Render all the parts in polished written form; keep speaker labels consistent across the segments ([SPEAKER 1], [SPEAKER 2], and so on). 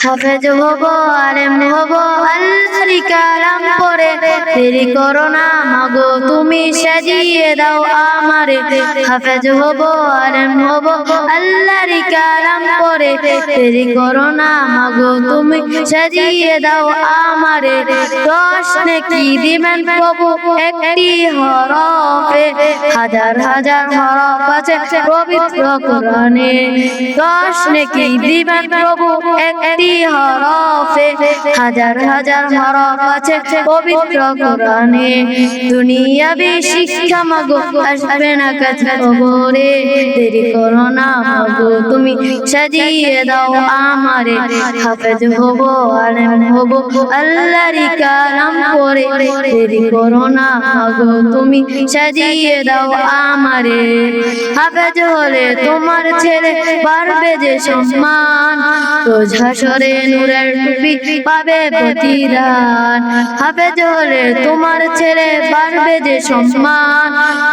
[SPEAKER 1] হাফেজ হব আলেম হব আল্লাহর কালাম পড়ে দেরি করো না মাগো তুমি সাজিয়ে দাও আমারে হাফেজ হব আলেম হব আল্লাহর কালাম পড়ে দেরি করো না মাগো তুমি সাজিয়ে দাও আমারে দশ নেকি দিবেন প্রভু একটি হরফে হাজার হাজার হরফ আছে পবিত্র কোরআনে দশ নেকি দিবেন প্রভু একটি হরফে হাজার হাজার হরফ আছে পবিত্র কোরআনে দুনিয়াবি শিক্ষা মাগো আসবে না কাছে কবরে দেরি করো না মাগো তুমি সাজিয়ে দাও আমারে হাফেজ হব আলেম হব আল্লাহর কালাম পড়ে দেরি করো না মাগো তুমি সাজিয়ে দাও আমারে হাফেজ হলে তোমার ছেলে পারবে যে সম্মান রোজ হাসরে নূরের টুপি পাবে প্রতিদান হাফেজ হলে তোমার ছেলে পারবে যে সম্মান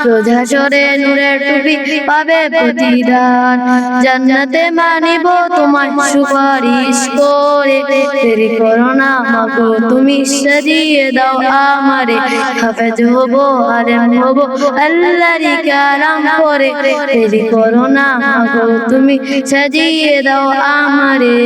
[SPEAKER 1] রোজ হাসরে নূরের টুপি পাবে প্রতিদান জান্নাতে মানিব তোমার সুপারিশ করে দেরি করো না মাগো তুমি সাজিয়ে দাও আমারে হাফেজ হব আলেম হব আল্লাহর কালাম পড়ে দেরি করো না মাগো তুমি সাজিয়ে দাও আমারে